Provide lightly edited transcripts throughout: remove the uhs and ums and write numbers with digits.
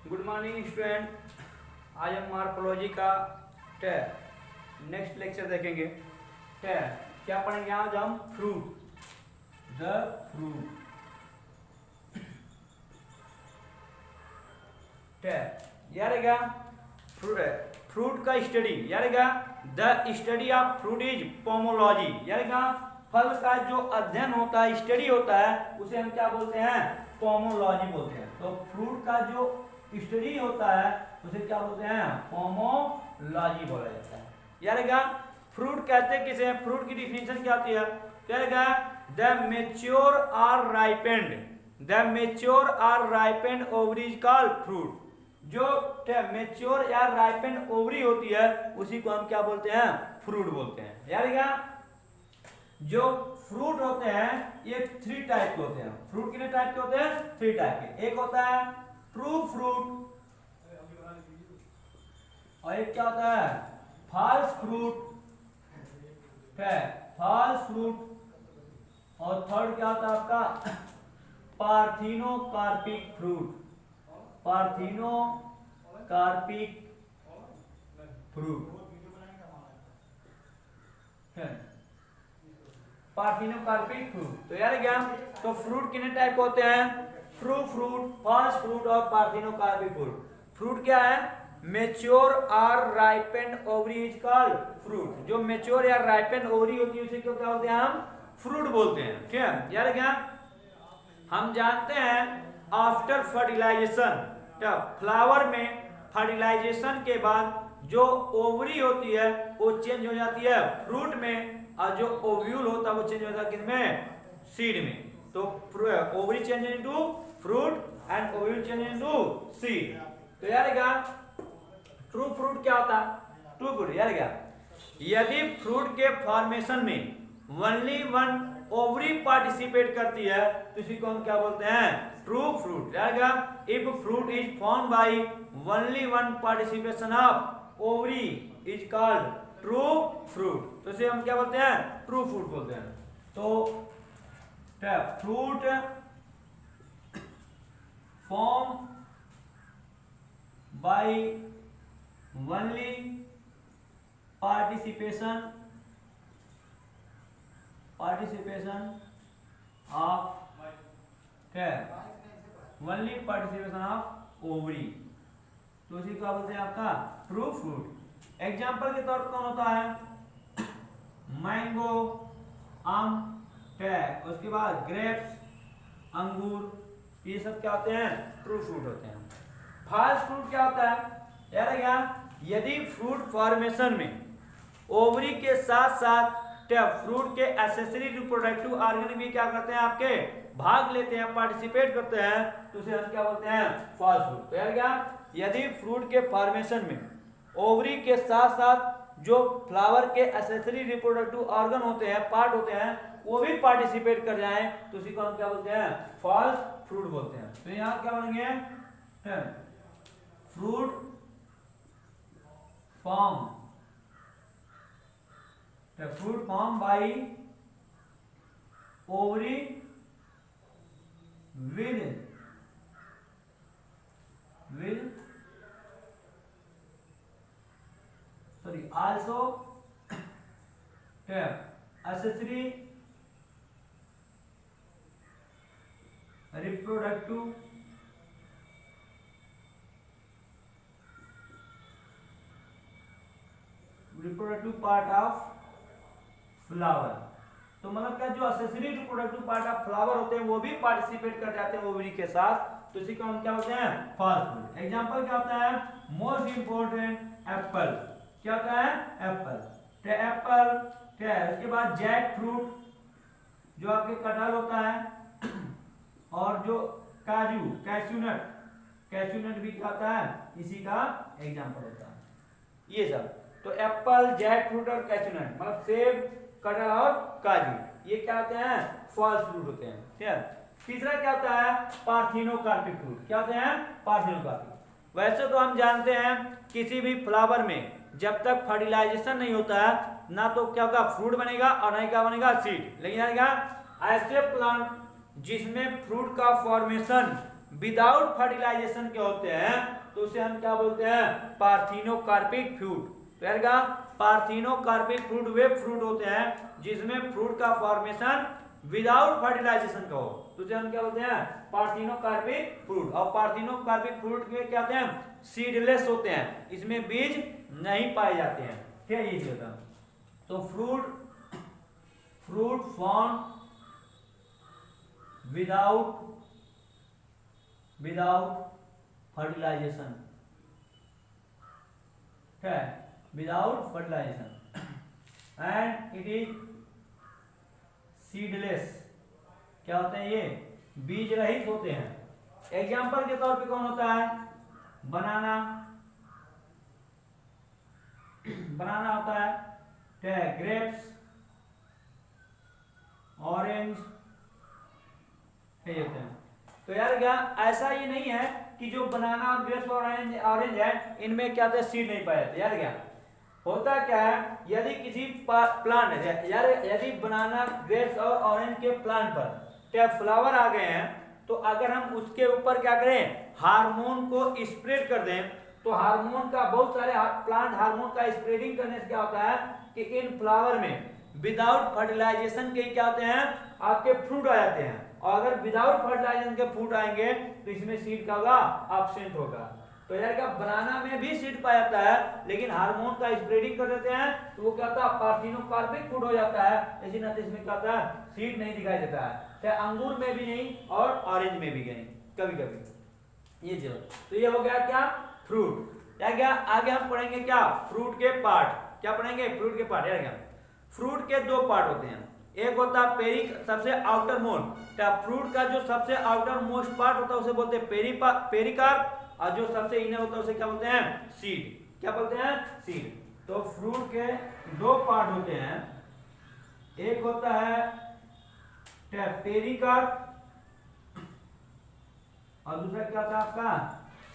Good morning student. आज हम morphology का नेक्स्ट लेक्चर देखेंगे। क्या पढ़ेंगे आज हम? Fruit, the fruit. यार क्या फ्रूट का स्टडी, यार क्या the study of fruit is pomology. यार क्या फल का जो अध्ययन होता है, स्टडी होता है, उसे हम क्या बोलते हैं? पोमोलॉजी बोलते हैं। तो फ्रूट का जो स्टडी होता है उसे क्या बोलते हैं? पोमोलॉजी बोला जाता है। यार क्या फ्रूट कहते किसे हैं? फ्रूट की डिफिनेशन क्या होती है? यार क्या the mature or ripened, the mature or ripened ovary is called fruit. जो मेच्योर या राइपेंड ओवरी होती है उसी को हम क्या बोलते हैं? फ्रूट बोलते हैं। यार क्या जो फ्रूट होते हैं ये 3 टाइप के होते हैं। फ्रूट कितने टाइप के होते हैं? 3 टाइप के। एक होता है ट्रू फ्रूट, और एक क्या होता है? False fruit, false fruit. और थर्ड क्या होता है आपका? Parthenocarpic fruit, parthenocarpic fruit, parthenocarpic fruit. तो यार क्या तो फ्रूट कितने टाइप होते हैं? ट्रू फ्रूट, फॉल्स फ्रूट और पार्थिनोकार्पिक फ्रूट। फ्रूट क्या है? Mature or ripened ovary is called fruit. जो मेच्योर या राइपेंड ओवरी होती है उसे क्यों क्या बोलते हैं? हम फ्रूट बोलते हैं। ठीक है यार क्या हम जानते हैं आफ्टर फर्टिलाइजेशन, फ्लावर में फर्टिलाइजेशन के बाद जो ओवरी होती है वो चेंज हो जाती है फ्रूट में, और जो ओव्यूल होता है वो चेंज हो जाता है किसमें? सीड में। तो ovary change into fruit and ovule change into seed. तो यार क्या ट्रू फ्रूट क्या होता है? ट्रू फ्रूट यार क्या यदि फ्रूट के फॉर्मेशन में ओनली वन ओवरी पार्टिसिपेट करती है तो इसी को हम क्या बोलते हैं? True fruit. यार क्या if fruit is form by only one participation of ovary is called true fruit. तो इसे हम क्या बोलते हैं? ट्रू फ्रूट बोलते हैं। तो fruit form by only participation of only participation of ovary, तो उसी को बोलते हैं आपका ट्रू फ्रूट। एग्जाम्पल के तौर पर कौन होता है? मैंगो, आम, उसके बाद ग्रेप्स, अंगूर, ये सब क्या होते हैं? ट्रू फ्रूट होते हैं। फॉल्स फ्रूट क्या होता है? यार क्या यदि फ्रूट फॉर्मेशन में ओवरी के साथ साथ फ्रूट के एसेसरी रिप्रोडक्टिव ऑर्गन भी क्या करते हैं? आपके भाग लेते हैं, पार्टिसिपेट करते हैं, तो उसे हम क्या बोलते हैं? False fruit. तो यार क्या यदि फ्रूट के फॉर्मेशन में ओवरी के साथ साथ जो फ्लावर के एसेसरी रिप्रोडक्टिव ऑर्गन होते हैं, पार्ट होते हैं, वो भी पार्टिसिपेट कर जाएं तो उसी को हम क्या बोलते हैं? फॉल्स फ्रूट बोलते हैं। तो यहाँ क्या बनेंगे? Fruit form, fruit form by ovary also accessory reproductive part of flower. तो मतलब क्या जो accessory reproductive part of flower होते हैं वो भी पार्टिसिपेट कर जाते हैं ओवरी के साथ, तो इसी को हम क्या बोलते हैं? False fruit. एग्जांपल क्या होता है? Most important Apple. क्या होता है? एप्पल। एप्पल उसके बाद जैक फ्रूट जो आपके कटहल होता है, और जो काजू, कैश्यूनट भी क्या होता है? इसी का एग्जांपल होता है। ये सब तो एप्पल, जैक फ्रूट और कैश्यूनट मतलब सेब, कटहल और काजू, ये क्या होते हैं? फॉल्स फ्रूट होते हैं। ठीक है। तीसरा क्या होता है? Parthenocarpic fruit. क्या होते हैं? पार्थिनोकार्पिक। वैसे तो हम जानते हैं किसी भी फ्लावर में जब तक फर्टिलाइजेशन नहीं होता है ना तो क्या होगा? फ्रूट बनेगा और नहीं क्या बनेगा? सीड। लेकिन यार क्या ऐसे प्लांट जिसमें फ्रूट का फॉर्मेशन विदाउट फर्टिलाइजेशन के होते हैं तो उसे हम क्या बोलते हैं, पार्थिनोकार्पिक फ्रूट। तो यार पार्थिनोकार्पिक फ्रूट वे फ्रूट होते हैं जिसमें फ्रूट का फॉर्मेशन विदाउट फर्टिलाइजेशन का हो, तो उसे हम क्या बोलते हैं, पार्थिनोकार्पिक फ्रूट। और पार्थिनोकार्पिक फ्रूट में क्या होते हैं, सीडलेस होते हैं, इसमें बीज नहीं पाए जाते हैं। ठीक है, ये होता है। तो फ्रूट फॉर्म विदाउट फर्टिलाइजेशन, ठीक है, without fertilisation and it is seedless. क्या होते हैं, ये बीज रहित होते हैं। एग्जाम्पल के तौर पे कौन होता है, बनाना होता है, ठीक है, ग्रेप्स, ऑरेंज, ये होते हैं। तो यार क्या ऐसा ये नहीं है कि जो बनाना और ग्रेप्स और ऑरेंज है इनमें क्या होता है, सीड नहीं पाए जाते। यार क्या होता क्या है, यदि किसी प्लांट है यार, यदि बनाना ग्रेप्स और ऑरेंज के प्लांट पर क्या फ्लावर आ गए हैं, तो अगर हम उसके ऊपर क्या करें, हार्मोन को स्प्रेड कर दें, तो हार्मोन का बहुत सारे प्लांट हार्मोन का स्प्रेडिंग करने से क्या होता है कि इन फ्लावर में विदाउट फर्टिलाइजेशन के क्या होते हैं, आपके फ्रूट आ जाते हैं। और अगर विदाउट फर्टिलाइजेशन के फ्रूट आएंगे तो इसमें सीड का होगा, एब्सेंट होगा। तो यार क्या बनाना में भी सीड पाया जाता है, लेकिन हार्मोन का स्प्रेडिंग कर देते हैं तो वो क्या होता है, पार्थिनोकार्पिक फ्रूट हो जाता है। इसी नाते इसमें क्या होता है, सीड नहीं दिखाई देता है, चाहे अंगूर में भी नहीं और ऑरेंज में भी नहीं, कभी कभी। ये चलो, तो ये हो गया क्या, फ्रूट। या क्या आगे हम पढ़ेंगे क्या, फ्रूट के पार्ट। क्या पढ़ेंगे, फ्रूट के पार्ट। यार क्या फ्रूट के दो पार्ट होते हैं, एक होता है पेरी, सबसे आउटर मोस्ट। फ्रूट का जो सबसे आउटर मोस्ट पार्ट होता है उसे बोलते हैं पेरिकार्प, और जो सबसे इनर होता है उसे क्या बोलते हैं, सीड। क्या बोलते हैं, सीड। तो फ्रूट के दो पार्ट होते हैं, एक होता है पेरिकार्प और दूसरा क्या होता है आपका,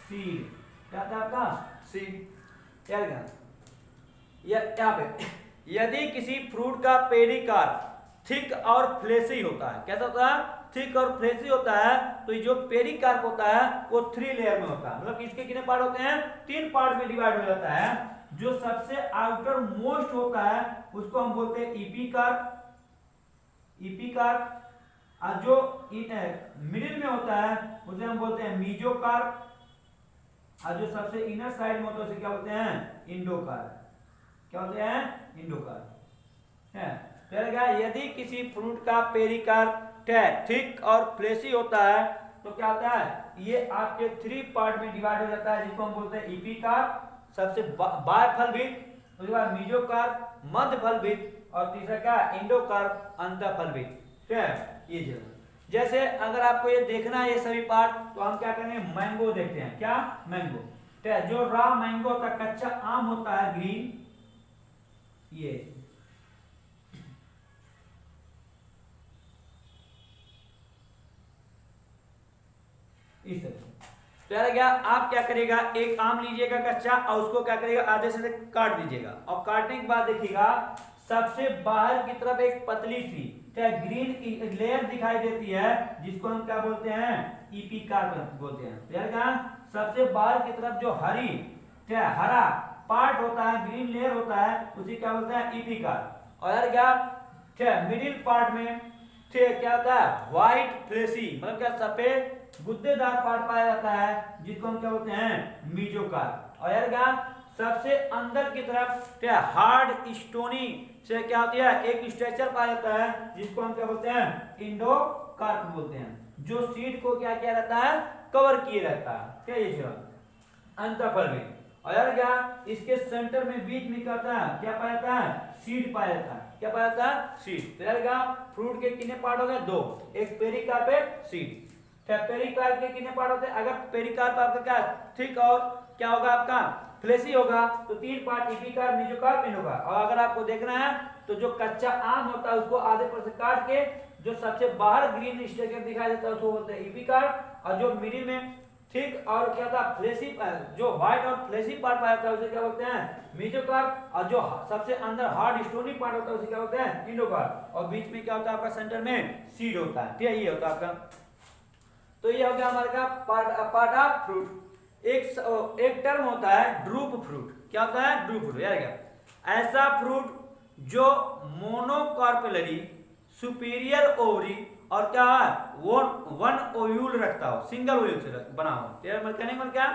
सीड। क्या होता है आपका, सीड। यहाँ पे यदि किसी फ्रूट का पेरिकार्प थिक और फ्लेशी होता है, कैसा होता है, थिक और फ्लेशी होता है, तो जो पेरिकार्प होता है वो 3 लेयर में होता है। मतलब इसके कितने पार्ट होते हैं, 3 पार्ट में डिवाइड हो जाता है। जो सबसे आउटर मोस्ट होता है उसको हम बोलते हैं इपिकार्प, और जो मिडिल में होता है उसे हम बोलते हैं मीजोकार्प, और जो सबसे इनर साइड में होता है उसे क्या बोलते हैं, इंडोकार्प। क्या होते हैं, इंडोकार्प है। यदि किसी फ्रूट का पेरिकार्प थिक और फ्लेशी होता है तो क्या होता है, ये आपके 3 पार्ट में डिवाइड हो जाता है, जिसको हम बोलते हैं इपिकार्प, सबसे बाह्य फलभित, उसके बाद मीजोकार्प, मध्य फलभित, और तीसरा क्या, इंडोकार्प, अंतः फलभित। ठीक है, ये जैसे अगर आपको ये देखना है ये सभी पार्ट, तो हम क्या करेंगे, मैंगो देखते हैं। क्या, मैंगो। ठीक है, जो रॉ मैंगो होता है, कच्चा आम होता है, ग्रीन, ये इस तरह। तो यार क्या आप क्या करेगा, एक आम लीजिएगा कच्चा और उसको क्या करेगा, आधे से काट दीजिएगा, और काटने के बाद देखिएगा सबसे बाहर की तरफ एक पतली सी ग्रीन लेयर दिखाई देती है, जिसको हम क्या बोलते हैं, इपिकार्प बोलते हैं। तो यार क्या सबसे बाहर की तरफ जो हरा पार्ट होता है, ग्रीन लेयर होता है, उसी क्या बोलते हैं, इपिकार्प। और यार क्या मिडिल पार्ट में क्या होता है, व्हाइट फ्लेशी, मतलब क्या सफेद गुद्देदार पार्ट पाया जाता है, जिसको हम क्या बोलते हैं, मीजोकार्प। और यार क्या सबसे अंदर की तरफ क्या हार्ड स्टोनी से क्या होती है, एक स्ट्रक्चर पाया जाता है, जिसको हम क्या बोलते हैं, इंडोकार्प बोलते हैं, जो सीड को क्या किया रहता है, कवर किए रहता है। क्या ये अंतःफल में। और यार क्या इसके सेंटर में बीच में क्या होता है, क्या पाया जाता है, सीड पाया जाता है। क्या पाया जाता है, सीड। तो यार क्या फ्रूट के कितने पार्ट हो गए, 2, एक पेरिकार्प, एक सीड। पेरिकार्प के कितने पार्ट होते हैं, अगर पेरिकार्प आपका क्या थिक और क्या होगा आपका फ्लेशी होगा, तो 3 पार्ट, इपिकार्प, मीजोकार्प, इंडोकार्प। और अगर आपको देखना है तो जो कच्चा आम होता है उसको आधे पर से काट के जो सबसे बाहर ग्रीन स्ट्रक्चर दिखाई देता है उसको बोलते हैं इपिकार्प, और जो मिडिल में थिक और क्या था फ्लेशी, जो व्हाइट और फ्लेशी पार्ट पाया जाता है उसे क्या बोलते हैं, मीजोकार्प, और जो सबसे अंदर हार्ड स्टोनी पार्ट होता है उसे क्या बोलते हैं, इंडोकार्प। और बीच में क्या होता है आपका, सेंटर में सीड होता है। ठीक है, ये होता है आपका। तो ये हो गया हमारे का पार्ट ऑफ फ्रूट। एक टर्म होता है ड्रूप फ्रूट। क्या होता है? Drupe fruit. यार क्या, ऐसा फ्रूट जो मोनोकार्पेलरी, सुपीरियर ओवरी और क्या है वो वन ओव्यूल रखता हो, सिंगल ओव्यूल से बना हो। कहने का क्या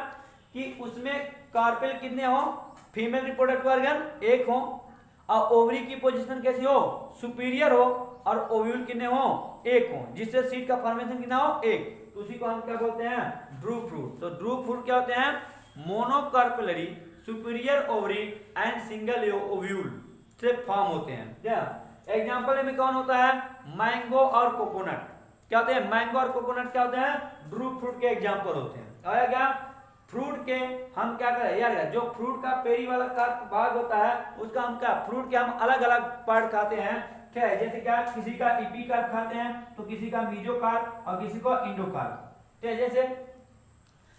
कि उसमें कार्पेल कितने हो, फीमेल रिप्रोडक्टिव ऑर्गन एक हो, और ओवरी की पोजीशन कैसी हो, सुपीरियर हो, और ओव्यूल कितने हो, एक हो, जिससे सीड का फॉर्मेशन कितना हो, एक। तो उसी को हम क्या बोलते हैं? Drupe fruit. तो ड्रूप फ्रूट क्या होते हैं? Monocarpellary, superior ovary and single ovule से फॉर्म होते हैं। क्या एग्जांपल में कौन होता है? मैंगो और कोकोनट। क्या होते हैं? मैंगो और कोकोनट क्या होते हैं? ड्रूप फ्रूट के एग्जांपल होते हैं। आया क्या? फ्रूट के हम क्या करें यार, जो फ्रूट का पेरी वाला का भाग होता है उसका हम क्या, फ्रूट के हम अलग अलग पार्ट खाते हैं। क्या है? जैसे क्या, किसी का इपीकार्प खाते हैं, तो किसी का मीजोकार्प और किसी को इंडोकार्प। ठीक है, जैसे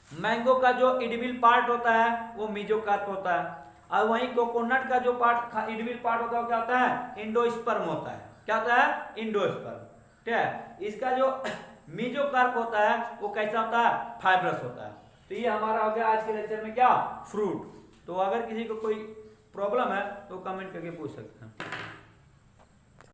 मैंगो का जो इडिबल पार्ट होता है वो मीजोकार्प होता है, और वहीं कोकोनट का जो पार्ट इडिबल पार्ट होता है वो क्या होता है? इंडोस्पर्म होता है। क्या होता है? इंडोस्पर्म। ठीक है, इसका जो मीजोकार्प होता है वो कैसा होता है? फाइब्रस होता है। तो ये हमारा हो गया आज के लेक्चर में क्या, फ्रूट। तो अगर किसी को कोई प्रॉब्लम है तो कमेंट करके पूछ सकते हैं।